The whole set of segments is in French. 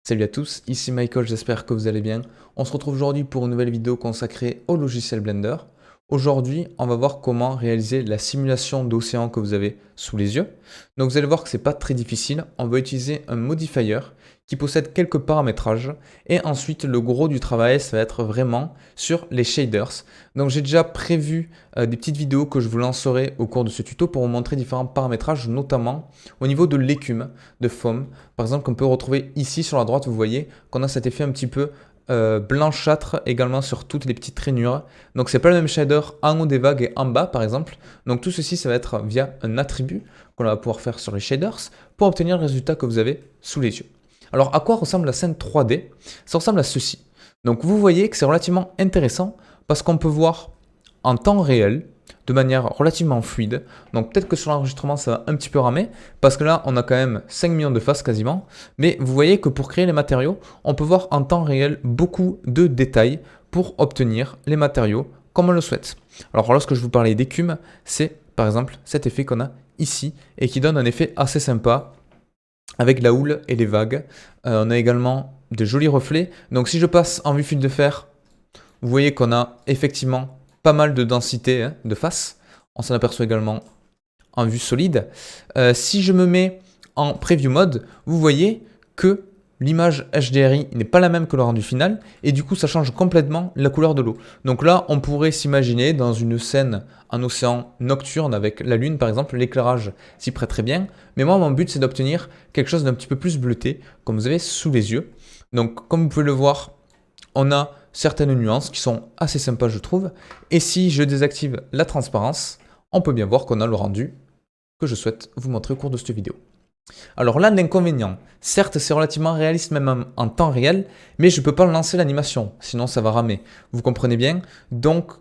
Salut à tous, ici Michael, j'espère que vous allez bien. On se retrouve aujourd'hui pour une nouvelle vidéo consacrée au logiciel Blender. Aujourd'hui, on va voir comment réaliser la simulation d'océan que vous avez sous les yeux. Donc vous allez voir que c'est pas très difficile. On va utiliser un modifier qui possède quelques paramétrages. Et ensuite, le gros du travail, ça va être vraiment sur les shaders. Donc j'ai déjà prévu des petites vidéos que je vous lancerai au cours de ce tuto pour vous montrer différents paramétrages, notamment au niveau de l'écume, de foam. Par exemple, qu'on peut retrouver ici sur la droite, vous voyez qu'on a cet effet un petit peu blanchâtre également sur toutes les petites rainures. Donc c'est pas le même shader en haut des vagues et en bas par exemple. Donc tout ceci, ça va être via un attribut qu'on va pouvoir faire sur les shaders pour obtenir le résultat que vous avez sous les yeux. Alors à quoi ressemble la scène 3D? Ça ressemble à ceci. Donc vous voyez que c'est relativement intéressant parce qu'on peut voir en temps réel, de manière relativement fluide. Donc peut-être que sur l'enregistrement ça va un petit peu ramer, parce que là on a quand même 5 millions de faces quasiment, mais vous voyez que pour créer les matériaux, on peut voir en temps réel beaucoup de détails pour obtenir les matériaux comme on le souhaite. Alors lorsque je vous parlais d'écume, c'est par exemple cet effet qu'on a ici, et qui donne un effet assez sympa, avec la houle et les vagues. On a également de jolis reflets, donc si je passe en vue fil de fer, vous voyez qu'on a effectivement pas mal de densité de face. On s'en aperçoit également en vue solide. Si je me mets en preview mode, vous voyez que l'image HDRI n'est pas la même que le rendu final et du coup ça change complètement la couleur de l'eau. Donc là on pourrait s'imaginer dans une scène en océan nocturne avec la lune par exemple, l'éclairage s'y prête très bien, mais moi mon but c'est d'obtenir quelque chose d'un petit peu plus bleuté comme vous avez sous les yeux. Donc comme vous pouvez le voir, on a certaines nuances qui sont assez sympas je trouve, et si je désactive la transparence, on peut bien voir qu'on a le rendu que je souhaite vous montrer au cours de cette vidéo. Alors là, l'inconvénient, certes c'est relativement réaliste même en temps réel, mais je ne peux pas lancer l'animation, sinon ça va ramer. Vous comprenez bien? Donc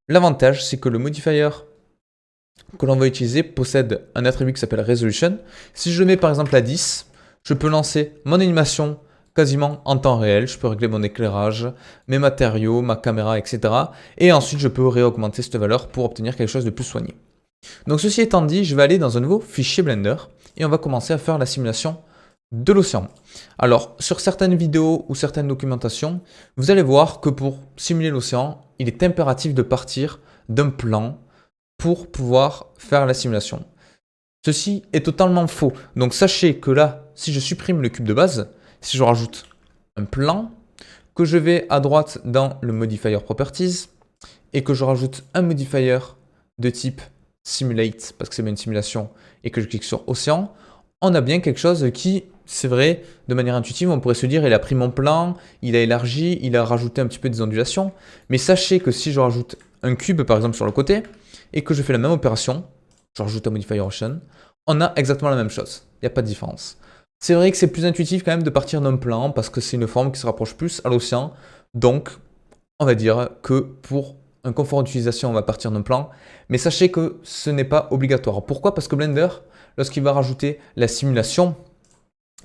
l'avantage c'est que le modifier que l'on va utiliser possède un attribut qui s'appelle Resolution. Si je le mets par exemple à 10, je peux lancer mon animation quasiment en temps réel. Je peux régler mon éclairage, mes matériaux, ma caméra, etc. Et ensuite je peux réaugmenter cette valeur pour obtenir quelque chose de plus soigné. Donc ceci étant dit, je vais aller dans un nouveau fichier Blender et on va commencer à faire la simulation de l'océan. Alors sur certaines vidéos ou certaines documentations, vous allez voir que pour simuler l'océan, il est impératif de partir d'un plan pour pouvoir faire la simulation. Ceci est totalement faux. Donc sachez que là, si je supprime le cube de base, si je rajoute un plan, que je vais à droite dans le modifier properties et que je rajoute un modifier de type simulate parce que c'est bien une simulation et que je clique sur océan, on a bien quelque chose qui, c'est vrai, de manière intuitive, on pourrait se dire il a pris mon plan, il a élargi, il a rajouté un petit peu des ondulations, mais sachez que si je rajoute un cube par exemple sur le côté et que je fais la même opération, je rajoute un modifier ocean, on a exactement la même chose, il n'y a pas de différence. C'est vrai que c'est plus intuitif quand même de partir d'un plan parce que c'est une forme qui se rapproche plus à l'océan, donc on va dire que pour un confort d'utilisation, on va partir d'un plan, mais sachez que ce n'est pas obligatoire. Pourquoi? Parce que Blender, lorsqu'il va rajouter la simulation,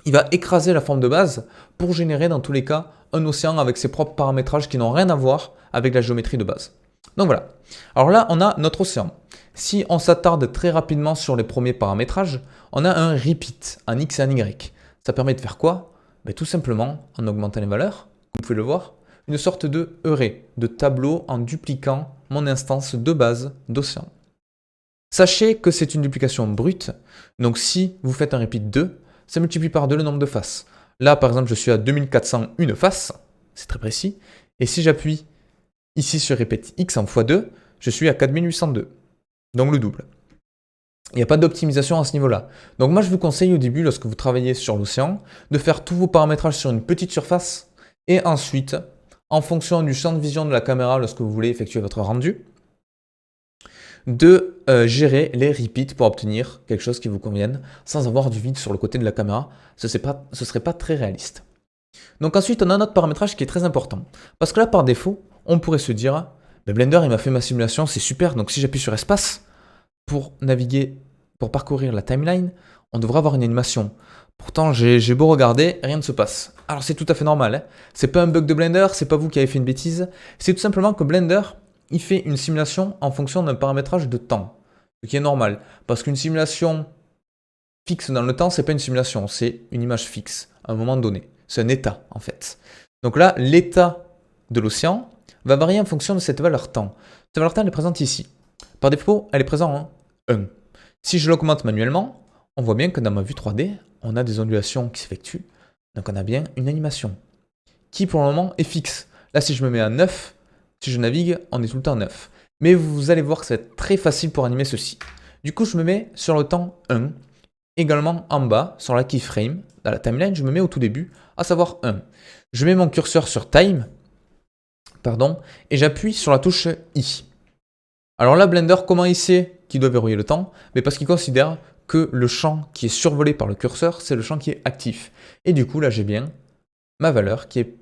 il va écraser la forme de base pour générer dans tous les cas un océan avec ses propres paramétrages qui n'ont rien à voir avec la géométrie de base. Donc voilà. Alors là, on a notre océan. Si on s'attarde très rapidement sur les premiers paramétrages, on a un repeat, en X et en Y. Ça permet de faire quoi? Tout simplement, en augmentant les valeurs, vous pouvez le voir, une sorte de array, de tableau en dupliquant mon instance de base d'océan. Sachez que c'est une duplication brute, donc si vous faites un repeat 2, ça multiplie par 2 le nombre de faces. Là, par exemple, je suis à 2401 faces, c'est très précis, et si j'appuie ici sur repeat x en x2, je suis à 4802, donc le double. Il n'y a pas d'optimisation à ce niveau-là. Donc moi, je vous conseille au début, lorsque vous travaillez sur l'océan, de faire tous vos paramétrages sur une petite surface, et ensuite, en fonction du champ de vision de la caméra lorsque vous voulez effectuer votre rendu, de gérer les repeats pour obtenir quelque chose qui vous convienne sans avoir du vide sur le côté de la caméra. Ce serait pas très réaliste. Donc ensuite, on a notre paramétrage qui est très important. Parce que là, par défaut, on pourrait se dire, Blender, il m'a fait ma simulation, c'est super, donc si j'appuie sur espace pour naviguer, pour parcourir la timeline, on devrait avoir une animation. Pourtant, j'ai beau regarder, rien ne se passe. Alors c'est tout à fait normal, hein. C'est pas un bug de Blender, c'est pas vous qui avez fait une bêtise, c'est tout simplement que Blender, il fait une simulation en fonction d'un paramétrage de temps, ce qui est normal, parce qu'une simulation fixe dans le temps, c'est pas une simulation, c'est une image fixe, à un moment donné. c'est un état en fait. Donc là, l'état de l'océan va varier en fonction de cette valeur temps. Cette valeur temps, elle est présente ici. Par défaut, elle est présente en 1. Si je l'augmente manuellement, on voit bien que dans ma vue 3D, on a des ondulations qui s'effectuent. Donc on a bien une animation qui pour le moment est fixe. Là, si je me mets à 9, si je navigue, on est tout le temps à 9. Mais vous allez voir que ça va être très facile pour animer ceci. Du coup, je me mets sur le temps 1. Également en bas, sur la keyframe, dans la timeline, je me mets au tout début, à savoir 1. Je mets mon curseur sur time, et j'appuie sur la touche I. Alors là, Blender, comment il sait qu'il doit verrouiller le temps? Mais parce qu'il considère que le champ qui est survolé par le curseur, c'est le champ qui est actif. Et du coup, là, j'ai bien ma valeur qui est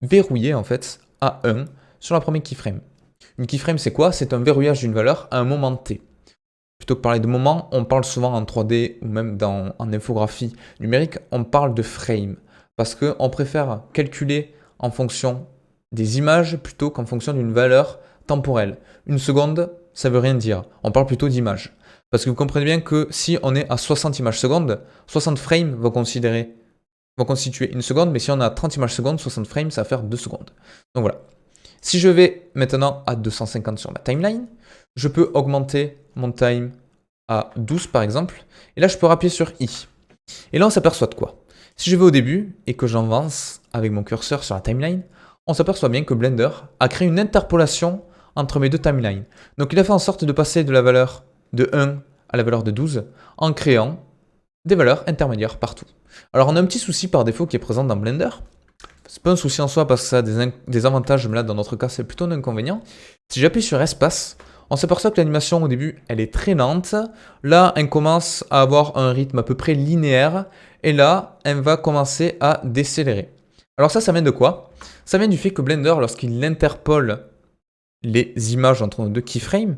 verrouillée en fait à 1 sur la première keyframe. Une keyframe, c'est quoi? C'est un verrouillage d'une valeur à un moment T. Plutôt que parler de moment, on parle souvent en 3D ou même en infographie numérique, on parle de frame. Parce qu'on préfère calculer en fonction des images plutôt qu'en fonction d'une valeur temporelle. Une seconde, ça veut rien dire. On parle plutôt d'images. Parce que vous comprenez bien que si on est à 60 images secondes, 60 frames vont constituer une seconde, mais si on a 30 images secondes, 60 frames, ça va faire 2 secondes. Donc voilà. Si je vais maintenant à 250 sur ma timeline, je peux augmenter mon time à 12 par exemple, et là je peux appuyer sur I. Et là on s'aperçoit de quoi? Si je vais au début et que j'avance avec mon curseur sur la timeline, on s'aperçoit bien que Blender a créé une interpolation entre mes deux timelines. Donc il a fait en sorte de passer de la valeur de 1 à la valeur de 12 en créant des valeurs intermédiaires partout. Alors on a un petit souci par défaut qui est présent dans Blender. C'est pas un souci en soi parce que ça a des avantages, mais là dans notre cas c'est plutôt un inconvénient. Si j'appuie sur espace, on s'aperçoit que l'animation au début elle est très lente. Là elle commence à avoir un rythme à peu près linéaire et là elle va commencer à décélérer. Alors ça vient de quoi? Ça vient du fait que Blender, lorsqu'il interpole les images entre nos deux keyframes,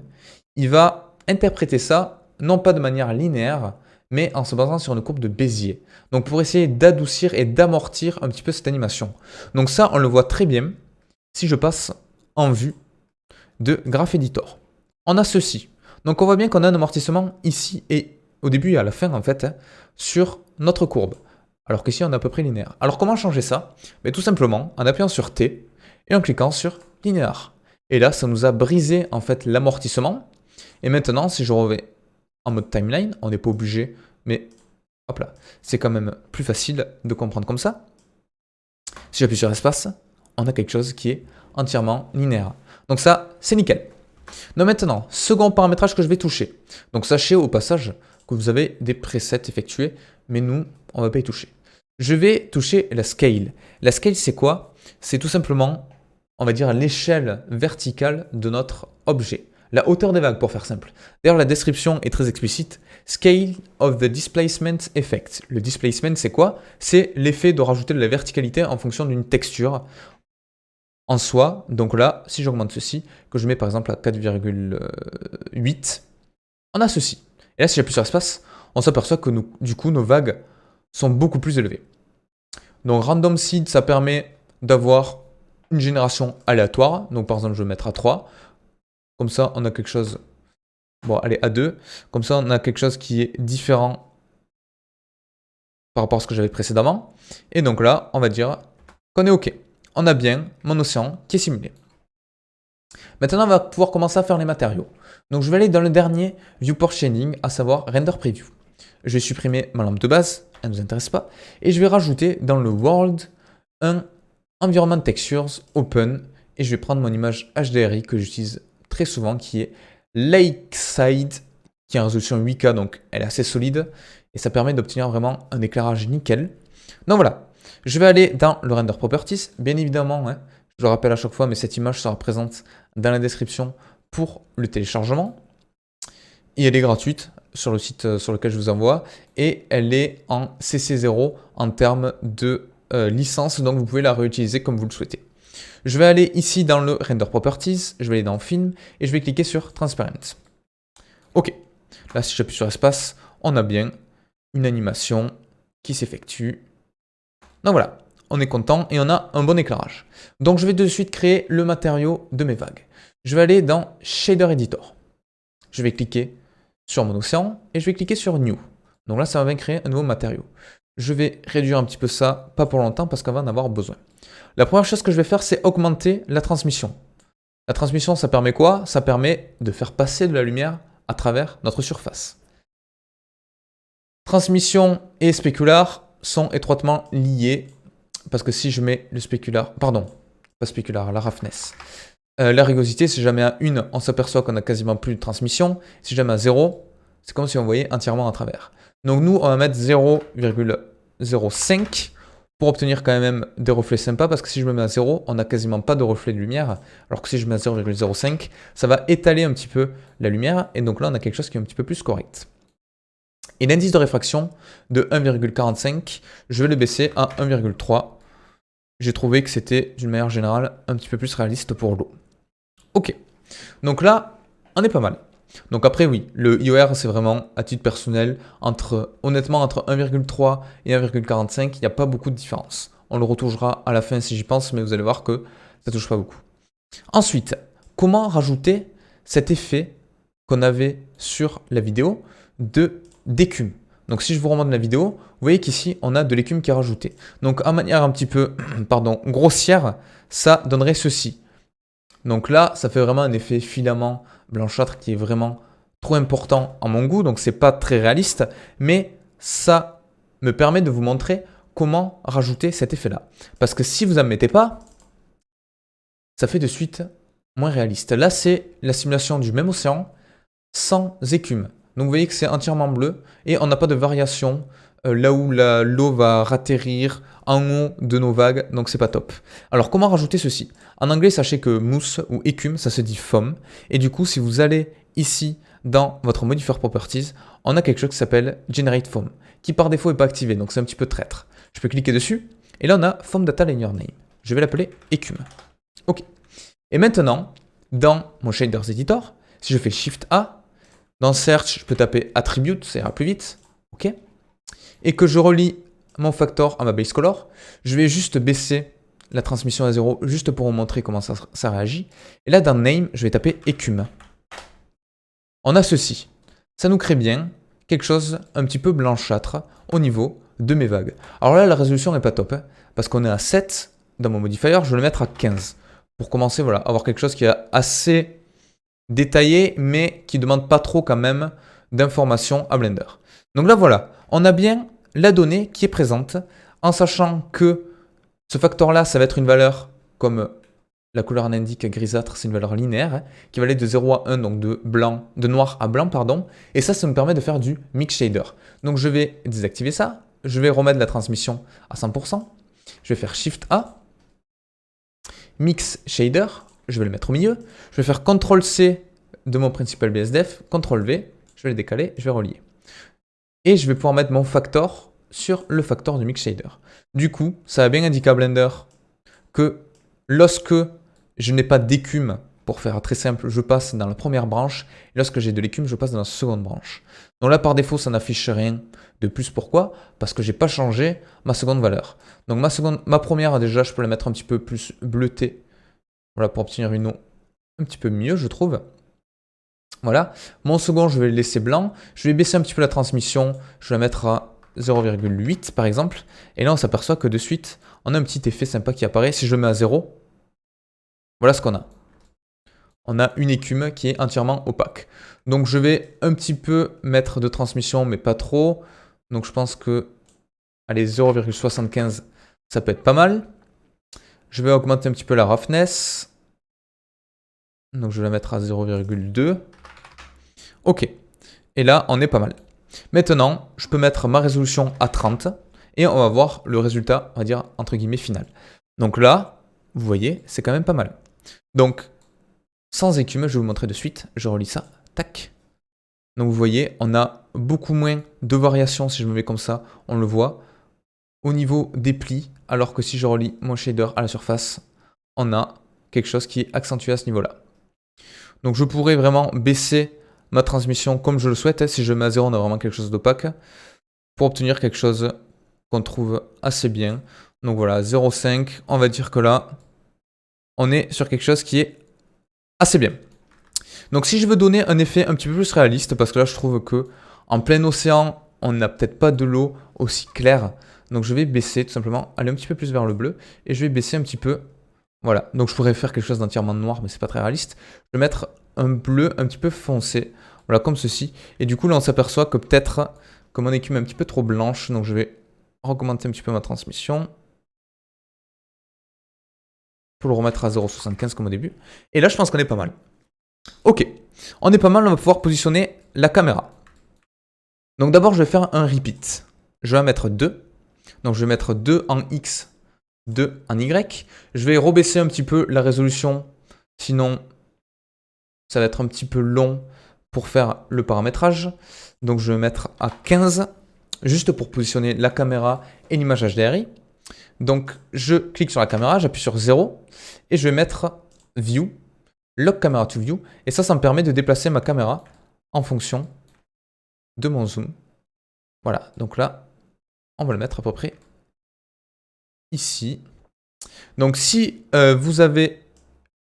il va interpréter ça non pas de manière linéaire, mais en se basant sur une courbe de Bézier. Donc pour essayer d'adoucir et d'amortir un petit peu cette animation. Donc ça, on le voit très bien si je passe en vue de Graph Editor. On a ceci. Donc on voit bien qu'on a un amortissement ici et au début et à la fin en fait, sur notre courbe. Alors qu'ici on est à peu près linéaire. Alors comment changer ça? Mais tout simplement en appuyant sur T et en cliquant sur linéaire. Et là, ça nous a brisé en fait l'amortissement. Et maintenant, si je reviens en mode timeline, on n'est pas obligé, mais hop là, c'est quand même plus facile de comprendre comme ça. Si j'appuie sur espace, on a quelque chose qui est entièrement linéaire. Donc ça, c'est nickel. Donc maintenant, second paramétrage que je vais toucher. Donc sachez au passage que vous avez des presets effectués, mais nous, on ne va pas y toucher. Je vais toucher la scale. La scale, c'est quoi? C'est tout simplement, on va dire, l'échelle verticale de notre objet. La hauteur des vagues, pour faire simple. D'ailleurs, la description est très explicite. Scale of the displacement effect. Le displacement, c'est quoi? C'est l'effet de rajouter de la verticalité en fonction d'une texture en soi. Donc là, si j'augmente ceci, que je mets par exemple à 4,8, on a ceci. Et là, si j'appuie sur espace, on s'aperçoit que du coup, nos vagues sont beaucoup plus élevées. Donc random seed, ça permet d'avoir une génération aléatoire. Donc par exemple, je vais mettre à 3. Comme ça, on a quelque chose... Bon, allez, à 2. Comme ça, on a quelque chose qui est différent par rapport à ce que j'avais précédemment. Et donc là, on va dire qu'on est OK. On a bien mon océan qui est simulé. Maintenant, on va pouvoir commencer à faire les matériaux. Donc, je vais aller dans le dernier Viewport Shading, à savoir Render Preview. Je vais supprimer ma lampe de base, elle ne nous intéresse pas. Et je vais rajouter dans le World un Environment Textures Open. Et je vais prendre mon image HDRI que j'utilise très souvent, qui est Lakeside, qui a une résolution 8K, donc elle est assez solide. Et ça permet d'obtenir vraiment un éclairage nickel. Donc voilà, je vais aller dans le Render Properties. Bien évidemment, hein, je le rappelle à chaque fois, mais cette image sera présente dans la description pour le téléchargement. Et elle est gratuite sur le site sur lequel je vous envoie. Et elle est en CC0 en termes de licence, donc vous pouvez la réutiliser comme vous le souhaitez. Je vais aller ici dans le Render Properties, je vais aller dans Film et je vais cliquer sur Transparent. Ok, là si j'appuie sur espace, on a bien une animation qui s'effectue. Donc voilà, on est content et on a un bon éclairage. Donc je vais de suite créer le matériau de mes vagues. Je vais aller dans Shader Editor. Je vais cliquer sur mon océan et je vais cliquer sur New. Donc là, ça va bien créer un nouveau matériau. je vais réduire un petit peu ça, pas pour longtemps parce qu'on va en avoir besoin. La première chose que je vais faire, c'est augmenter la transmission. La transmission, ça permet quoi? Ça permet de faire passer de la lumière à travers notre surface. Transmission et spécular sont étroitement liés parce que si je mets le spécular, pardon, pas spécular, la roughness. La rugosité, si jamais à 1, on s'aperçoit qu'on a quasiment plus de transmission. Si jamais à 0, c'est comme si on voyait entièrement à travers. Donc nous, on va mettre 0,05 pour obtenir quand même des reflets sympas, parce que si je me mets à 0, on n'a quasiment pas de reflet de lumière, alors que si je mets à 0,05, ça va étaler un petit peu la lumière, et donc là, on a quelque chose qui est un petit peu plus correct. Et l'indice de réfraction de 1,45, je vais le baisser à 1,3. J'ai trouvé que c'était, d'une manière générale, un petit peu plus réaliste pour l'eau. Ok, donc là, on est pas mal. Donc après, oui, le IOR, c'est vraiment, à titre personnel, honnêtement, entre 1,3 et 1,45, il n'y a pas beaucoup de différence. On le retouchera à la fin si j'y pense, mais vous allez voir que ça ne touche pas beaucoup. Ensuite, comment rajouter cet effet qu'on avait sur la vidéo d'écume? Donc si je vous remonte la vidéo, vous voyez qu'ici, on a de l'écume qui est rajoutée. Donc en manière un petit peu grossière, ça donnerait ceci. Donc là, ça fait vraiment un effet filament blanchâtre qui est vraiment trop important à mon goût. Donc c'est pas très réaliste, mais ça me permet de vous montrer comment rajouter cet effet-là. Parce que si vous n'en mettez pas, ça fait de suite moins réaliste. Là, c'est la simulation du même océan sans écume. Donc vous voyez que c'est entièrement bleu et on n'a pas de variation là où l'eau va ratterrir en haut de nos vagues, donc c'est pas top. Alors comment rajouter ceci? En anglais, sachez que mousse ou écume, ça se dit foam. Et du coup, si vous allez ici dans votre modifier properties, on a quelque chose qui s'appelle generate foam, qui par défaut n'est pas activé, donc c'est un petit peu traître. Je peux cliquer dessus et là on a foam data liner name. Je vais l'appeler écume. Ok. Et maintenant, dans mon shaders editor, si je fais Shift A, dans Search, je peux taper Attribute, ça ira plus vite. Ok. Et que je relie mon factor à ma base color, je vais juste baisser la transmission à 0 juste pour vous montrer comment ça réagit. Et là, dans Name, je vais taper écume. On a ceci. Ça nous crée bien quelque chose un petit peu blanchâtre au niveau de mes vagues. Alors là, la résolution n'est pas top, hein, parce qu'on est à 7 dans mon modifier, je vais le mettre à 15. Pour commencer, voilà, avoir quelque chose qui est assez détaillé, mais qui ne demande pas trop quand même d'informations à Blender. Donc là, voilà, on a bien la donnée qui est présente, en sachant que ce facteur-là, ça va être une valeur, comme la couleur en indique, grisâtre, c'est une valeur linéaire, hein, qui va aller de 0 à 1, donc de noir à blanc, pardon, et ça me permet de faire du mix shader. Donc je vais désactiver ça, je vais remettre la transmission à 100%, je vais faire Shift A, Mix Shader, je vais le mettre au milieu, je vais faire CTRL-C de mon principal BSDF, CTRL-V, je vais le décaler, je vais relier. Et je vais pouvoir mettre mon factor sur le factor du Mix Shader. Du coup, ça va bien indiquer à Blender que lorsque je n'ai pas d'écume, pour faire très simple, je passe dans la première branche, et lorsque j'ai de l'écume, je passe dans la seconde branche. Donc là, par défaut, ça n'affiche rien de plus. Pourquoi? Parce que je n'ai pas changé ma seconde valeur. Donc ma première, déjà, je peux la mettre un petit peu plus bleutée, voilà, pour obtenir une eau un petit peu mieux, je trouve. Voilà. Mon second, je vais le laisser blanc. Je vais baisser un petit peu la transmission. Je vais la mettre à 0,8 par exemple. Et là, on s'aperçoit que de suite, on a un petit effet sympa qui apparaît. Si je le mets à 0, voilà ce qu'on a. On a une écume qui est entièrement opaque. Donc, je vais un petit peu mettre de transmission, mais pas trop. Donc, je pense que, allez, 0,75, ça peut être pas mal. Je vais augmenter un petit peu la roughness. Donc, je vais la mettre à 0,2. Ok. Et là, on est pas mal. Maintenant, je peux mettre ma résolution à 30 et on va voir le résultat, on va dire, entre guillemets, final. Donc là, vous voyez, c'est quand même pas mal. Donc, sans écume, je vais vous montrer de suite. Je relis ça. Tac. Donc, vous voyez, on a beaucoup moins de variations si je me mets comme ça. On le voit au niveau des plis, alors que si je relis mon shader à la surface, on a quelque chose qui est accentué à ce niveau-là. Donc, je pourrais vraiment baisser ma transmission comme je le souhaite. Si je mets à 0, on a vraiment quelque chose d'opaque pour obtenir quelque chose qu'on trouve assez bien. Donc voilà, 0,5, on va dire que là, on est sur quelque chose qui est assez bien. Donc si je veux donner un effet un petit peu plus réaliste, parce que là je trouve que en plein océan, on n'a peut-être pas de l'eau, aussi clair. Donc je vais baisser tout simplement, aller un petit peu plus vers le bleu. Et je vais baisser un petit peu. Voilà, donc je pourrais faire quelque chose d'entièrement noir, mais c'est pas très réaliste. Je vais mettre un bleu un petit peu foncé. Voilà, comme ceci. Et du coup, là, on s'aperçoit que peut-être que mon écume est un petit peu trop blanche. Donc je vais augmenter un petit peu ma transmission. Pour le remettre à 0,75 comme au début. Et là, je pense qu'on est pas mal. Ok, on est pas mal, on va pouvoir positionner la caméra. Donc d'abord, je vais faire un repeat. Je vais en mettre 2. Donc je vais mettre 2 en X, 2 en Y. Je vais rebaisser un petit peu la résolution, sinon ça va être un petit peu long pour faire le paramétrage. Donc je vais mettre à 15, juste pour positionner la caméra et l'image HDRI. Donc je clique sur la caméra, j'appuie sur 0 et je vais mettre View, Lock Camera to View. Et ça me permet de déplacer ma caméra en fonction de mon zoom. Voilà, donc là, on va le mettre à peu près ici. Donc si vous avez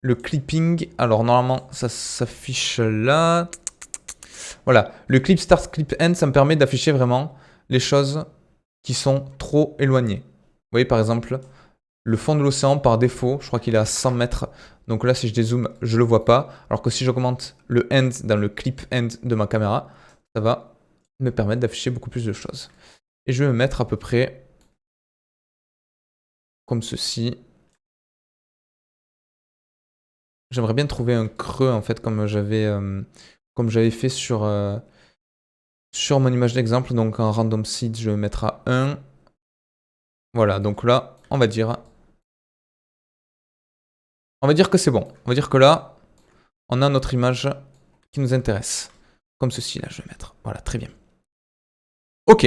le clipping, alors normalement ça s'affiche là. Voilà, le clip start, clip end, ça me permet d'afficher vraiment les choses qui sont trop éloignées. Vous voyez par exemple, le fond de l'océan par défaut, je crois qu'il est à 100 mètres. Donc là, si je dézoome, je ne le vois pas. Alors que si j'augmente le end dans le clip end de ma caméra, ça va me permettre d'afficher beaucoup plus de choses. Et je vais me mettre à peu près comme ceci. J'aimerais bien trouver un creux en fait comme j'avais fait sur mon image d'exemple. Donc en random seed, je vais mettre à 1. Voilà, donc là, on va dire que c'est bon. On va dire que là, on a notre image qui nous intéresse. Comme ceci, là, je vais mettre. Voilà, très bien. Ok.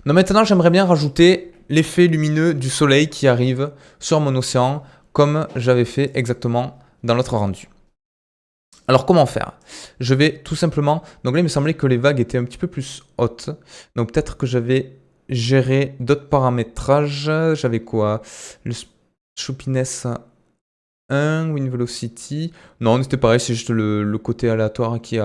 Donc maintenant, j'aimerais bien rajouter l'effet lumineux du soleil qui arrive sur mon océan, comme j'avais fait exactement dans l'autre rendu. Alors, comment faire? Je vais tout simplement... Donc là, il me semblait que les vagues étaient un petit peu plus hautes. Donc peut-être que j'avais géré d'autres paramétrages. J'avais quoi? Le choppiness 1, wind velocity. Non, c'était pareil, c'est juste le côté aléatoire qui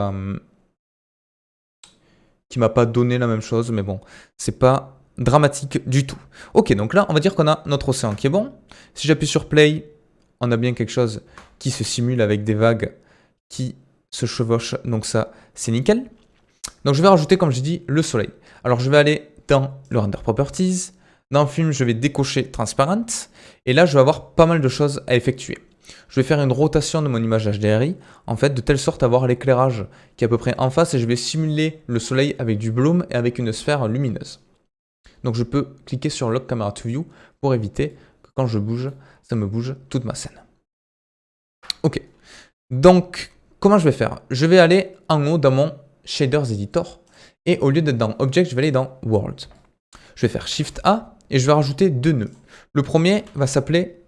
m'a pas donné la même chose, mais bon, c'est pas dramatique du tout. Ok, donc là, on va dire qu'on a notre océan qui est bon. Si j'appuie sur play, on a bien quelque chose qui se simule avec des vagues qui se chevauchent, donc ça, c'est nickel. Donc je vais rajouter, comme j'ai dit, le soleil. Alors je vais aller dans le render properties. Dans le film, je vais décocher transparent. Et là, je vais avoir pas mal de choses à effectuer. Je vais faire une rotation de mon image HDRI, en fait, de telle sorte à avoir l'éclairage qui est à peu près en face, et je vais simuler le soleil avec du bloom et avec une sphère lumineuse. Donc je peux cliquer sur Lock Camera to View pour éviter que quand je bouge, ça me bouge toute ma scène. Ok. Donc, comment je vais faire? Je vais aller en haut dans mon Shaders Editor, et au lieu d'être dans Object, je vais aller dans World. Je vais faire Shift A, et je vais rajouter 2 nœuds. Le premier va s'appeler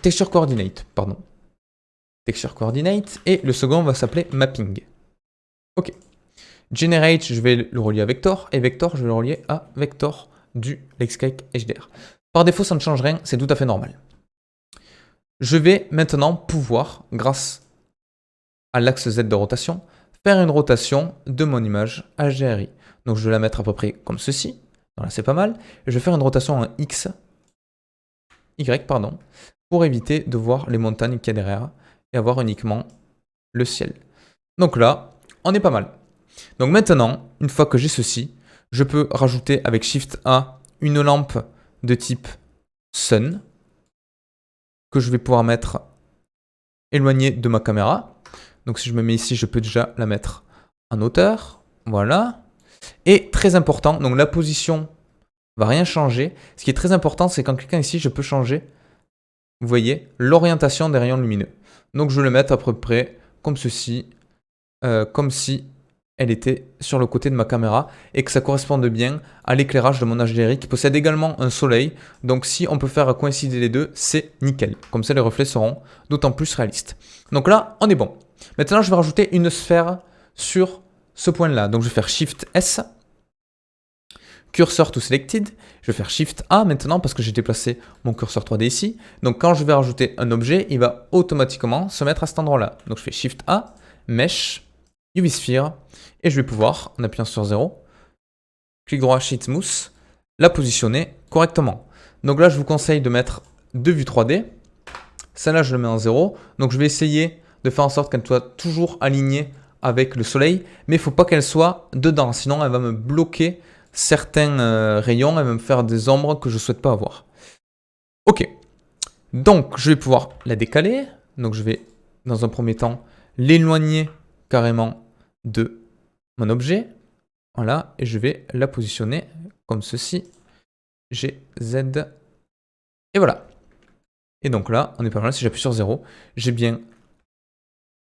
Texture Coordinate, pardon. Texture Coordinate, et le second va s'appeler Mapping. Ok. Generate, je vais le relier à Vector, et Vector, je vais le relier à Vector du Lexcake HDR. Par défaut, ça ne change rien, c'est tout à fait normal. Je vais maintenant pouvoir, grâce à l'axe Z de rotation, faire une rotation de mon image HDRI. Donc je vais la mettre à peu près comme ceci. Voilà, c'est pas mal. Et je vais faire une rotation en Y, pardon, pour éviter de voir les montagnes qu'il y a derrière et avoir uniquement le ciel. Donc là, on est pas mal. Donc maintenant, une fois que j'ai ceci, je peux rajouter avec Shift A une lampe de type Sun que je vais pouvoir mettre éloignée de ma caméra. Donc si je me mets ici, je peux déjà la mettre en hauteur. Voilà. Et très important, donc la position va rien changer. Ce qui est très important, c'est qu'en cliquant ici, je peux changer, vous voyez, l'orientation des rayons lumineux. Donc je vais le mettre à peu près comme ceci, comme si elle était sur le côté de ma caméra et que ça corresponde bien à l'éclairage de mon HDRI qui possède également un soleil. Donc si on peut faire coïncider les deux, c'est nickel. Comme ça, les reflets seront d'autant plus réalistes. Donc là, on est bon. Maintenant, je vais rajouter une sphère sur ce point-là. Donc je vais faire Shift S. Cursor to selected, je vais faire Shift A maintenant parce que j'ai déplacé mon curseur 3D ici. Donc quand je vais rajouter un objet, il va automatiquement se mettre à cet endroit-là. Donc je fais Shift A, Mesh, UV Sphere, et je vais pouvoir, en appuyant sur 0, clic droit, Sheet Smooth, la positionner correctement. Donc là, je vous conseille de mettre 2 vues 3D. Celle-là, je le mets en 0. Donc je vais essayer de faire en sorte qu'elle soit toujours alignée avec le soleil, mais il ne faut pas qu'elle soit dedans, sinon elle va me bloquer certains rayons, elle va me faire des ombres que je ne souhaite pas avoir. Ok, donc je vais pouvoir la décaler, donc je vais dans un premier temps l'éloigner carrément de mon objet, voilà, et je vais la positionner comme ceci, G, Z, et voilà. Et donc là, on est pas mal, si j'appuie sur 0, j'ai bien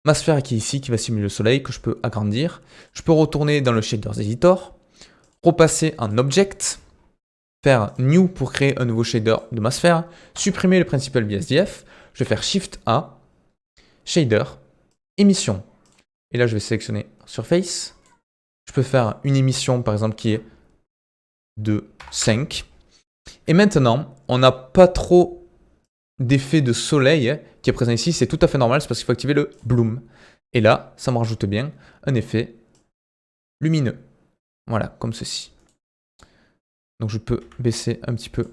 ma sphère qui est ici, qui va simuler le soleil, que je peux agrandir. Je peux retourner dans le Shaders Editor, repasser en Object, faire New pour créer un nouveau shader de ma sphère, supprimer le Principal BSDF, je vais faire Shift A, Shader, Émission. Et là, je vais sélectionner Surface. Je peux faire une émission, par exemple, qui est de 5. Et maintenant, on n'a pas trop d'effet de soleil qui est présent ici, c'est tout à fait normal, c'est parce qu'il faut activer le Bloom. Et là, ça me rajoute bien un effet lumineux. Voilà, comme ceci. Donc je peux baisser un petit peu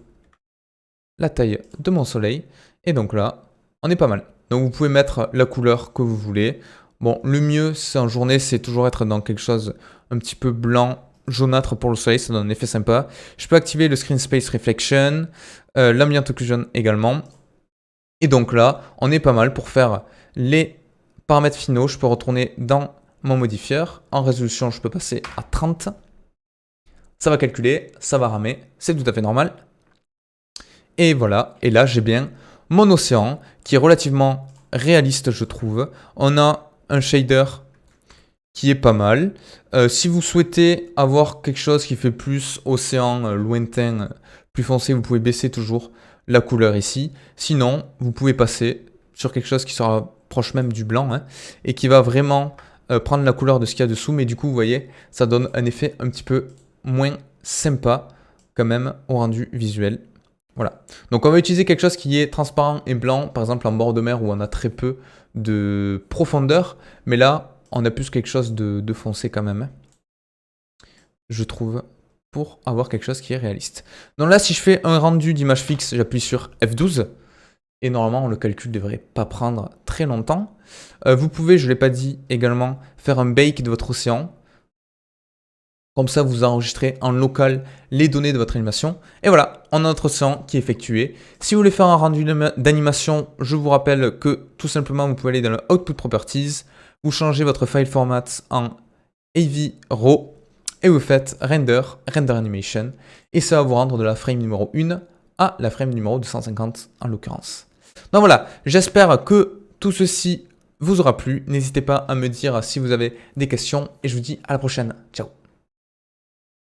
la taille de mon soleil. Et donc là, on est pas mal. Donc vous pouvez mettre la couleur que vous voulez. Bon, le mieux, c'est en journée, c'est toujours être dans quelque chose un petit peu blanc, jaunâtre pour le soleil, ça donne un effet sympa. Je peux activer le Screen Space Reflection, l'Ambient Occlusion également. Et donc là, on est pas mal pour faire les paramètres finaux. Je peux retourner dans mon modifieur. En résolution, je peux passer à 30. Ça va calculer, ça va ramer, c'est tout à fait normal. Et voilà, et là j'ai bien mon océan qui est relativement réaliste, je trouve. On a un shader qui est pas mal. Si vous souhaitez avoir quelque chose qui fait plus océan lointain, plus foncé, vous pouvez baisser toujours la couleur ici. Sinon, vous pouvez passer sur quelque chose qui sera proche même du blanc hein, et qui va vraiment prendre la couleur de ce qu'il y a dessous. Mais du coup, vous voyez, ça donne un effet un petit peu moins sympa quand même au rendu visuel. Voilà. Donc on va utiliser quelque chose qui est transparent et blanc, par exemple en bord de mer où on a très peu de profondeur. Mais là, on a plus quelque chose de foncé quand même, je trouve, pour avoir quelque chose qui est réaliste. Donc là, si je fais un rendu d'image fixe, j'appuie sur F12. Et normalement, le calcul ne devrait pas prendre très longtemps. Vous pouvez, je ne l'ai pas dit également, faire un bake de votre océan. Comme ça, vous enregistrez en local les données de votre animation. Et voilà, on a notre océan qui est effectué. Si vous voulez faire un rendu d'animation, je vous rappelle que tout simplement, vous pouvez aller dans le Output Properties, vous changez votre file format en AV RAW et vous faites Render Animation. Et ça va vous rendre de la frame numéro 1 à la frame numéro 250 en l'occurrence. Donc voilà, j'espère que tout ceci vous aura plu. N'hésitez pas à me dire si vous avez des questions et je vous dis à la prochaine. Ciao.